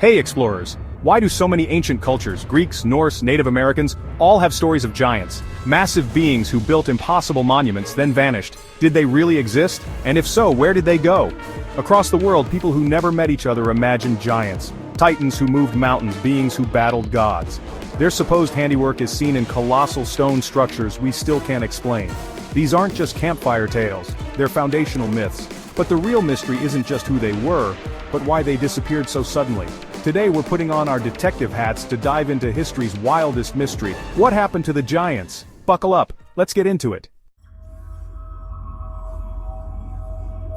Hey explorers! Why do so many ancient cultures, Greeks, Norse, Native Americans, all have stories of giants? Massive beings who built impossible monuments then vanished. Did they really exist? And if so, where did they go? Across the world, people who never met each other imagined giants. Titans who moved mountains, beings who battled gods. Their supposed handiwork is seen in colossal stone structures we still can't explain. These aren't just campfire tales, they're foundational myths. But the real mystery isn't just who they were, but why they disappeared so suddenly. Today we're putting on our detective hats to dive into history's wildest mystery. What happened to the giants? Buckle up, let's get into it.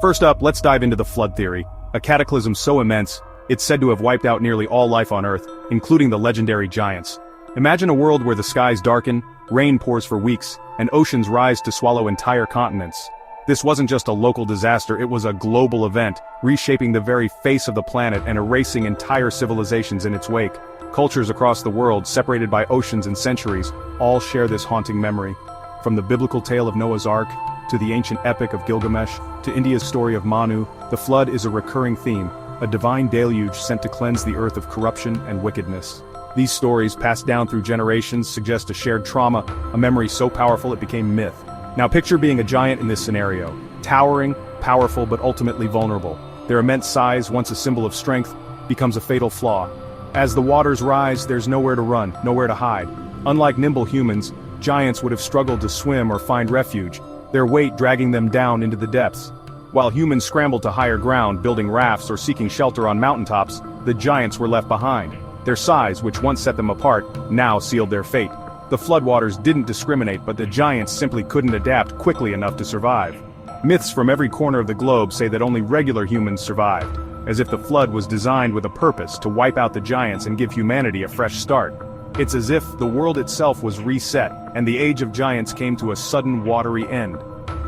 First up, let's dive into the flood theory, a cataclysm so immense, it's said to have wiped out nearly all life on Earth, including the legendary giants. Imagine a world where the skies darken, rain pours for weeks, and oceans rise to swallow entire continents. This wasn't just a local disaster, it was a global event, reshaping the very face of the planet and erasing entire civilizations in its wake. Cultures across the world, separated by oceans and centuries, all share this haunting memory. From the biblical tale of Noah's Ark, to the ancient epic of Gilgamesh, to India's story of Manu, the flood is a recurring theme, a divine deluge sent to cleanse the earth of corruption and wickedness. These stories, passed down through generations, suggest a shared trauma, a memory so powerful it became myth. Now picture being a giant in this scenario. Towering, powerful, but ultimately vulnerable. Their immense size, once a symbol of strength, becomes a fatal flaw. As the waters rise, there's nowhere to run, nowhere to hide. Unlike nimble humans, giants would have struggled to swim or find refuge, their weight dragging them down into the depths. While humans scrambled to higher ground, building rafts or seeking shelter on mountaintops, the giants were left behind. Their size, which once set them apart, now sealed their fate. The floodwaters didn't discriminate, but the giants simply couldn't adapt quickly enough to survive. Myths from every corner of the globe say that only regular humans survived, as if the flood was designed with a purpose to wipe out the giants and give humanity a fresh start. It's as if the world itself was reset, and the age of giants came to a sudden watery end.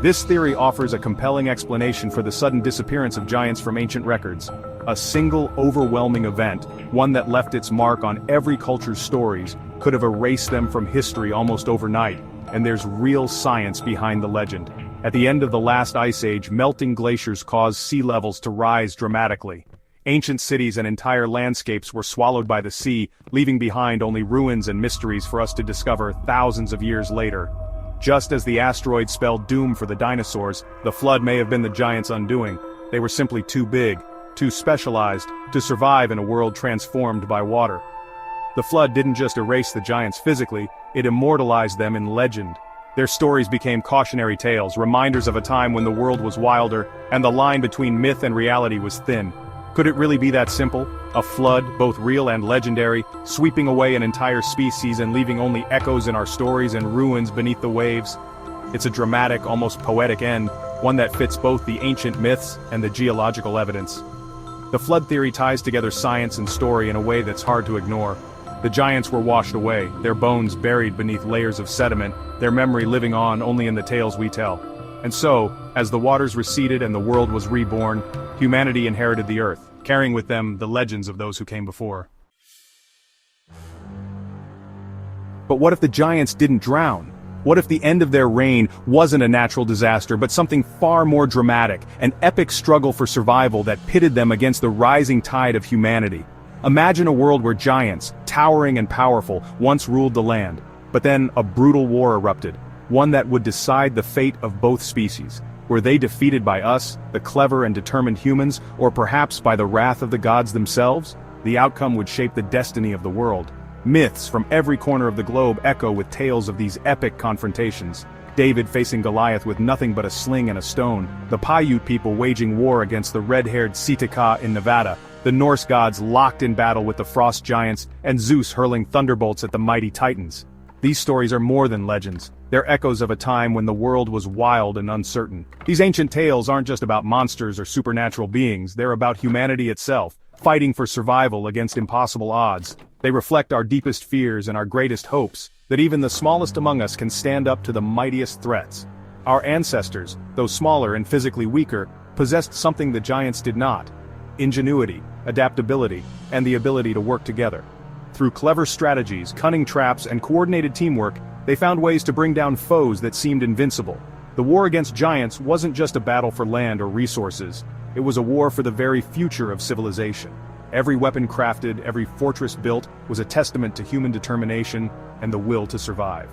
This theory offers a compelling explanation for the sudden disappearance of giants from ancient records. A single, overwhelming event, one that left its mark on every culture's stories, could have erased them from history almost overnight, and there's real science behind the legend. At the end of the last ice age, melting glaciers caused sea levels to rise dramatically. Ancient cities and entire landscapes were swallowed by the sea, leaving behind only ruins and mysteries for us to discover thousands of years later. Just as the asteroid spelled doom for the dinosaurs, the flood may have been the giants' undoing. They were simply too big, too specialized, to survive in a world transformed by water. The flood didn't just erase the giants physically, it immortalized them in legend. Their stories became cautionary tales, reminders of a time when the world was wilder, and the line between myth and reality was thin. Could it really be that simple? A flood, both real and legendary, sweeping away an entire species and leaving only echoes in our stories and ruins beneath the waves? It's a dramatic, almost poetic end, one that fits both the ancient myths and the geological evidence. The flood theory ties together science and story in a way that's hard to ignore. The giants were washed away, their bones buried beneath layers of sediment, their memory living on only in the tales we tell. And so, as the waters receded and the world was reborn, humanity inherited the earth, carrying with them the legends of those who came before. But what if the giants didn't drown? What if the end of their reign wasn't a natural disaster, but something far more dramatic, an epic struggle for survival that pitted them against the rising tide of humanity? Imagine a world where giants, towering and powerful, once ruled the land. But then a brutal war erupted, one that would decide the fate of both species. Were they defeated by us, the clever and determined humans, or perhaps by the wrath of the gods themselves? The outcome would shape the destiny of the world. Myths from every corner of the globe echo with tales of these epic confrontations. David facing Goliath with nothing but a sling and a stone, the Paiute people waging war against the red-haired Sitka in Nevada, the Norse gods locked in battle with the frost giants, and Zeus hurling thunderbolts at the mighty Titans. These stories are more than legends. They're echoes of a time when the world was wild and uncertain. These ancient tales aren't just about monsters or supernatural beings, they're about humanity itself, fighting for survival against impossible odds. They reflect our deepest fears and our greatest hopes, that even the smallest among us can stand up to the mightiest threats. Our ancestors, though smaller and physically weaker, possessed something the giants did not: ingenuity, adaptability, and the ability to work together. Through clever strategies, cunning traps, and coordinated teamwork, they found ways to bring down foes that seemed invincible. The war against giants wasn't just a battle for land or resources, it was a war for the very future of civilization. Every weapon crafted, every fortress built, was a testament to human determination and the will to survive.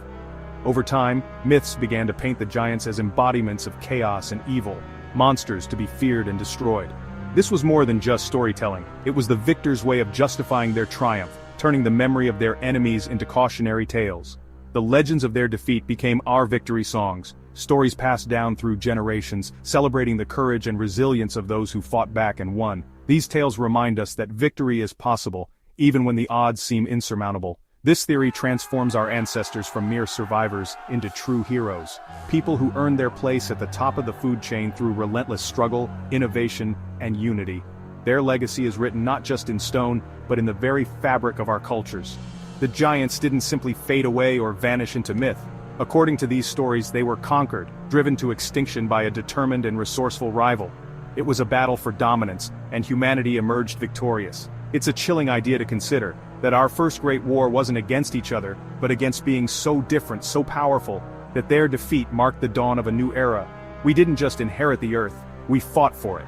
Over time, myths began to paint the giants as embodiments of chaos and evil, monsters to be feared and destroyed. This was more than just storytelling, it was the victor's way of justifying their triumph, turning the memory of their enemies into cautionary tales. The legends of their defeat became our victory songs, stories passed down through generations, celebrating the courage and resilience of those who fought back and won. These tales remind us that victory is possible, even when the odds seem insurmountable. This theory transforms our ancestors from mere survivors into true heroes, people who earned their place at the top of the food chain through relentless struggle, innovation, and unity. Their legacy is written not just in stone, but in the very fabric of our cultures. The giants didn't simply fade away or vanish into myth. According to these stories, they were conquered, driven to extinction by a determined and resourceful rival. It was a battle for dominance, and humanity emerged victorious. It's a chilling idea to consider, that our first great war wasn't against each other, but against being so different, so powerful, that their defeat marked the dawn of a new era. We didn't just inherit the earth, we fought for it.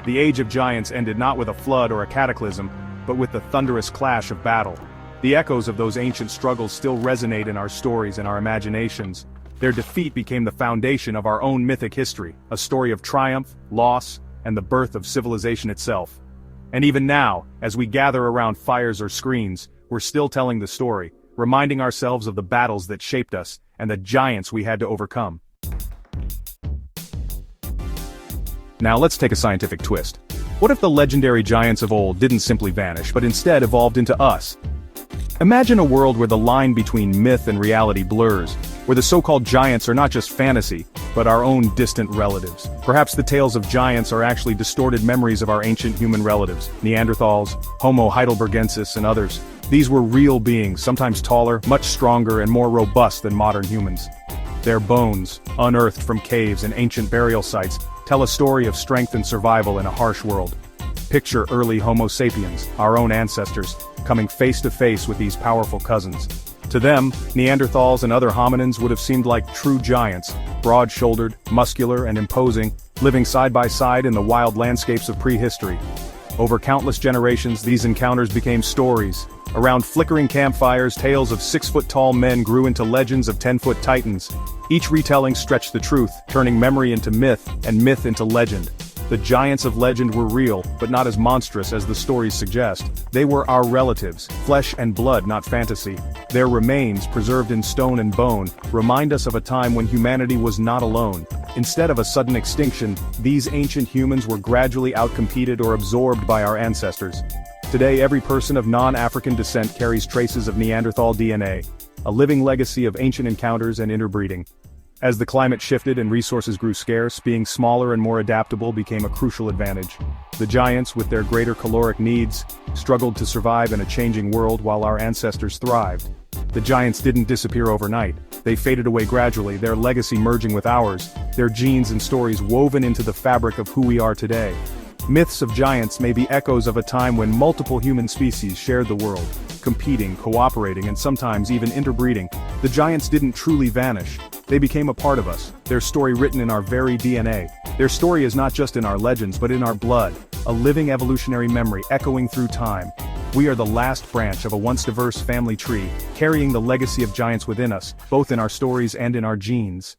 The age of giants ended not with a flood or a cataclysm, but with the thunderous clash of battle. The echoes of those ancient struggles still resonate in our stories and our imaginations. Their defeat became the foundation of our own mythic history, a story of triumph, loss, and the birth of civilization itself. And even now, as we gather around fires or screens, we're still telling the story, reminding ourselves of the battles that shaped us, and the giants we had to overcome. Now let's take a scientific twist. What if the legendary giants of old didn't simply vanish, but instead evolved into us? Imagine a world where the line between myth and reality blurs, where the so-called giants are not just fantasy, but our own distant relatives. Perhaps the tales of giants are actually distorted memories of our ancient human relatives, Neanderthals, Homo heidelbergensis, and others. These were real beings, sometimes taller, much stronger, and more robust than modern humans. Their bones, unearthed from caves and ancient burial sites, tell a story of strength and survival in a harsh world. Picture early Homo sapiens, our own ancestors, coming face to face with these powerful cousins. To them, Neanderthals and other hominins would have seemed like true giants, broad-shouldered, muscular, and imposing, living side by side in the wild landscapes of prehistory. Over countless generations, these encounters became stories. Around flickering campfires, tales of 6-foot-tall men grew into legends of 10-foot titans. Each retelling stretched the truth, turning memory into myth, and myth into legend. The giants of legend were real, but not as monstrous as the stories suggest. They were our relatives, flesh and blood, not fantasy. Their remains, preserved in stone and bone, remind us of a time when humanity was not alone. Instead of a sudden extinction, these ancient humans were gradually outcompeted or absorbed by our ancestors. Today, every person of non-African descent carries traces of Neanderthal DNA, a living legacy of ancient encounters and interbreeding. As the climate shifted and resources grew scarce, being smaller and more adaptable became a crucial advantage. The giants, with their greater caloric needs, struggled to survive in a changing world while our ancestors thrived. The giants didn't disappear overnight. They faded away gradually, their legacy merging with ours, their genes and stories woven into the fabric of who we are today. Myths of giants may be echoes of a time when multiple human species shared the world, competing, cooperating, and sometimes even interbreeding. The giants didn't truly vanish. They became a part of us, their story written in our very DNA. Their story is not just in our legends but in our blood, a living evolutionary memory echoing through time. We are the last branch of a once diverse family tree, carrying the legacy of giants within us, both in our stories and in our genes.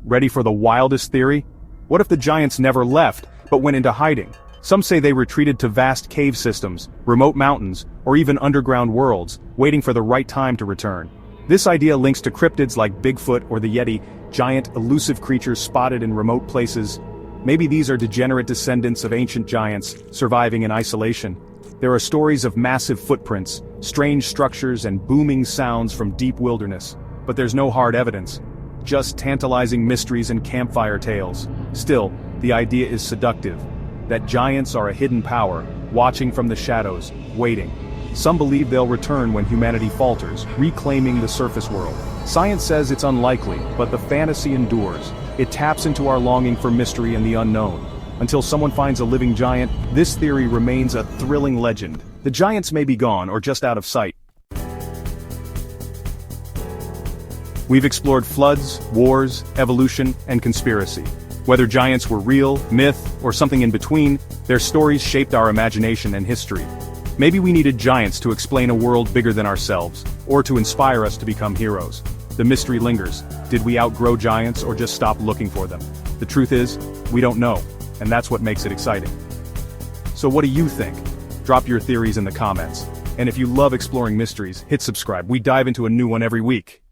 Ready for the wildest theory? What if the giants never left, but went into hiding? Some say they retreated to vast cave systems, remote mountains, or even underground worlds, waiting for the right time to return. This idea links to cryptids like Bigfoot or the Yeti, giant, elusive creatures spotted in remote places. Maybe these are degenerate descendants of ancient giants, surviving in isolation. There are stories of massive footprints, strange structures, and booming sounds from deep wilderness. But there's no hard evidence. Just tantalizing mysteries and campfire tales. Still, the idea is seductive. That giants are a hidden power, watching from the shadows, waiting. Some believe they'll return when humanity falters, reclaiming the surface world. Science says it's unlikely, but the fantasy endures. It taps into our longing for mystery and the unknown. Until someone finds a living giant, this theory remains a thrilling legend. The giants may be gone or just out of sight. We've explored floods, wars, evolution, and conspiracy. Whether giants were real, myth, or something in between, their stories shaped our imagination and history. Maybe we needed giants to explain a world bigger than ourselves, or to inspire us to become heroes. The mystery lingers. Did we outgrow giants or just stop looking for them? The truth is, we don't know, and that's what makes it exciting. So what do you think? Drop your theories in the comments. And if you love exploring mysteries, hit subscribe. We dive into a new one every week.